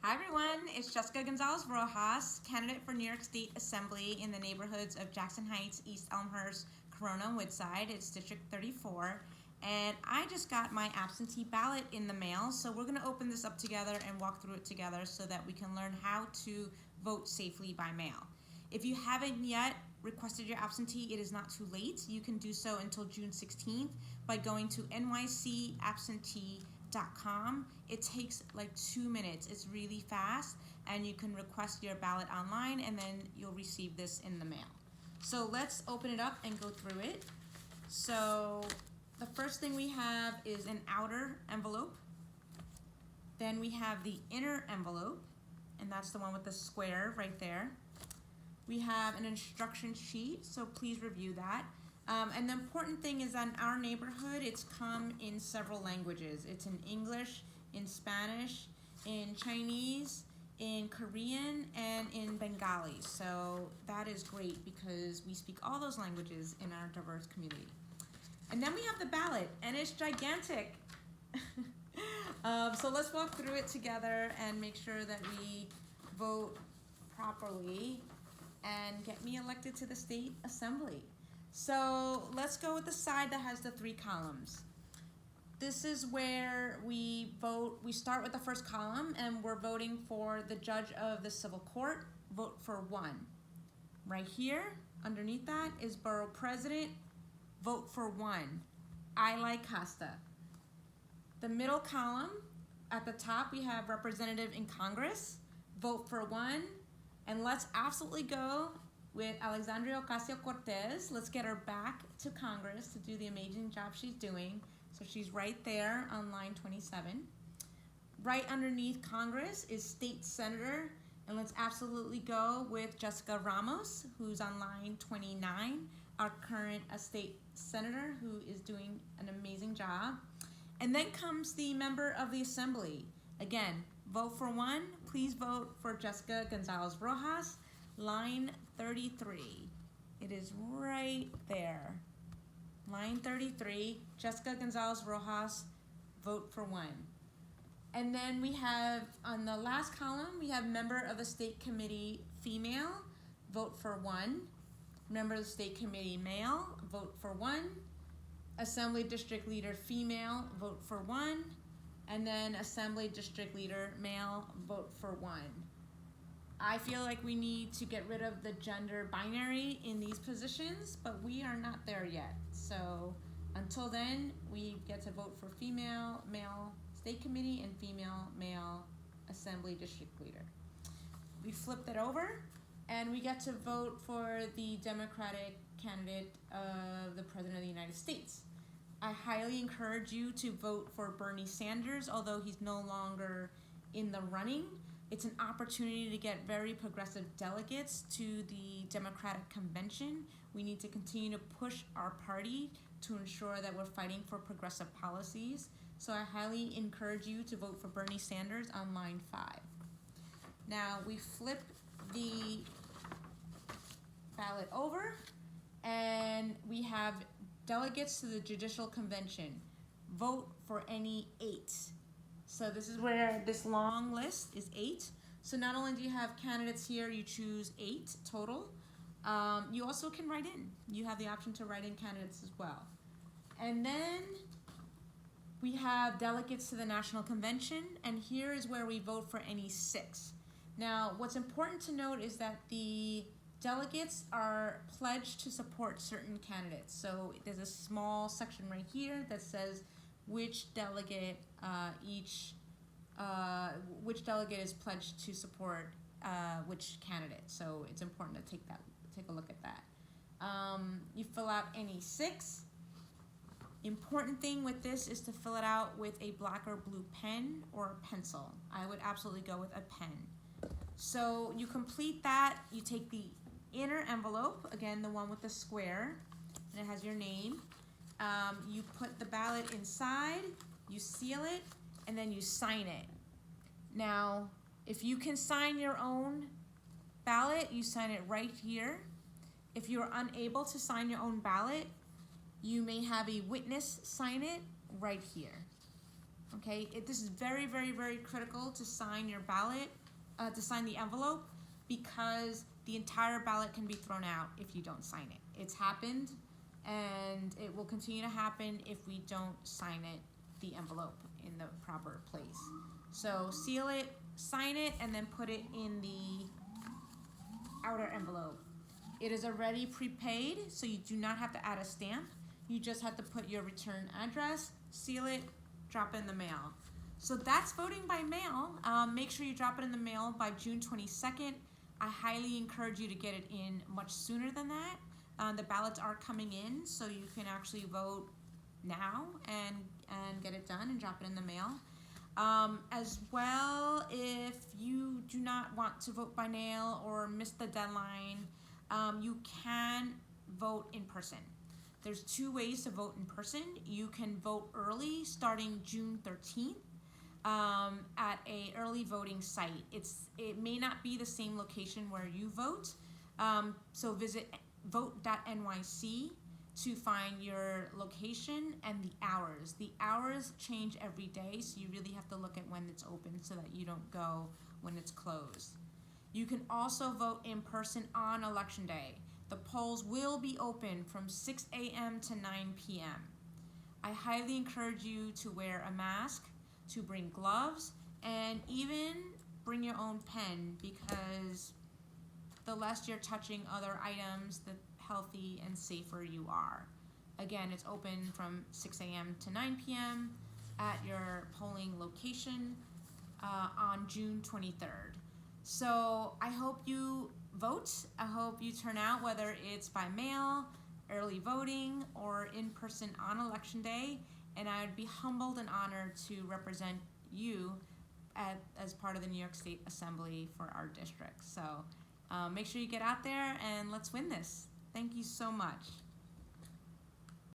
Hi everyone, it's Jessica Gonzalez-Rojas, candidate for New York State Assembly in the neighborhoods of Jackson Heights, East Elmhurst, Corona, and Woodside. It's District 34. And I just got my absentee ballot in the mail, so we're gonna open this up together and walk through it together so that we can learn how to vote safely by mail. If you haven't yet requested your absentee, it is not too late. You can do so until June 16th by going to nycabsentee.com. It takes like 2 minutes. It's really fast, and you can request your ballot online, and then you'll receive this in the mail. So let's open it up and go through it. So the first thing we have is an outer envelope. Then we have the inner envelope, and that's the one with the square right there. We have an instruction sheet, so please review that. And the important thing is that in our neighborhood, it's come in several languages. It's in English, in Spanish, in Chinese, in Korean, and in Bengali. So that is great because we speak all those languages in our diverse community. And then we have the ballot, and it's gigantic. So let's walk through it together and make sure that we vote properly and get me elected to the state assembly. So let's go with the side that has the 3 columns. This is where we vote. We start with the first column, and we're voting for the judge of the civil court. Vote for 1. Right here, underneath that, is borough president. Vote for 1. I like Costa. The middle column, at the top, we have representative in Congress. Vote for 1. And let's absolutely go with Alexandria Ocasio-Cortez. Let's get her back to Congress to do the amazing job she's doing. So she's right there on line 27. Right underneath Congress is state senator. And let's absolutely go with Jessica Ramos, who's on line 29, our current state senator, who is doing an amazing job. And then comes the member of the assembly. Again, vote for 1. Please vote for Jessica Gonzalez-Rojas, line 33. It is right there. Line 33, Jessica Gonzalez-Rojas, vote for 1. And then we have, on the last column, we have member of the state committee female, vote for 1. Member of the state committee male, vote for 1. Assembly district leader female, vote for 1. And then assembly district leader male, vote for 1. I feel like we need to get rid of the gender binary in these positions, but we are not there yet. So until then, we get to vote for female, male state committee, and female, male assembly district leader. We flip that over, and we get to vote for the Democratic candidate of the President of the United States. I highly encourage you to vote for Bernie Sanders, although he's no longer in the running. It's an opportunity to get very progressive delegates to the Democratic Convention. We need to continue to push our party to ensure that we're fighting for progressive policies. So I highly encourage you to vote for Bernie Sanders on line 5. Now we flip the ballot over, and we have delegates to the Judicial Convention. Vote for any 8. So this is where this long list is 8. So not only do you have candidates here, you choose 8 total. You also can write in. You have the option to write in candidates as well. And then we have delegates to the National Convention, and here is where we vote for any 6. Now, what's important to note is that the delegates are pledged to support certain candidates. So there's a small section right here that says which delegate which delegate is pledged to support which candidate. So it's important to take a look at that. You fill out any 6. Important thing with this is to fill it out with a black or blue pen or a pencil. I would absolutely go with a pen. So you complete that, you take the inner envelope, again the one with the square, and it has your name. You put the ballot inside, you seal it, and then you sign it. Now, if you can sign your own ballot, you sign it right here. If you're unable to sign your own ballot, you may have a witness sign it right here. Okay, this is very, very, very critical to sign your ballot, to sign the envelope, because the entire ballot can be thrown out if you don't sign it. It's happened, and it will continue to happen if we don't sign it, the envelope, in the proper place. So seal it, sign it, and then put it in the outer envelope. It is already prepaid, so you do not have to add a stamp. You just have to put your return address, seal it, drop it in the mail. So that's voting by mail. Make sure you drop it in the mail by June 22nd. I highly encourage you to get it in much sooner than that. The ballots are coming in, so you can actually vote now and get it done and drop it in the mail. As well, if you do not want to vote by mail or miss the deadline, you can vote in person. There's 2 ways to vote in person. You can vote early, starting June 13th, at a early voting site. It may not be the same location where you vote, so visit vote.nyc to find your location and the hours. The hours change every day, so you really have to look at when it's open so that you don't go when it's closed. You can also vote in person on Election Day. The polls will be open from 6 a.m. to 9 p.m. I highly encourage you to wear a mask, to bring gloves, and even bring your own pen, because the less you're touching other items, the healthy and safer you are. Again, it's open from 6 a.m. to 9 p.m. at your polling location on June 23rd. So I hope you vote. I hope you turn out, whether it's by mail, early voting, or in person on Election Day. And I would be humbled and honored to represent you as part of the New York State Assembly for our district. So make sure you get out there and let's win this. Thank you so much.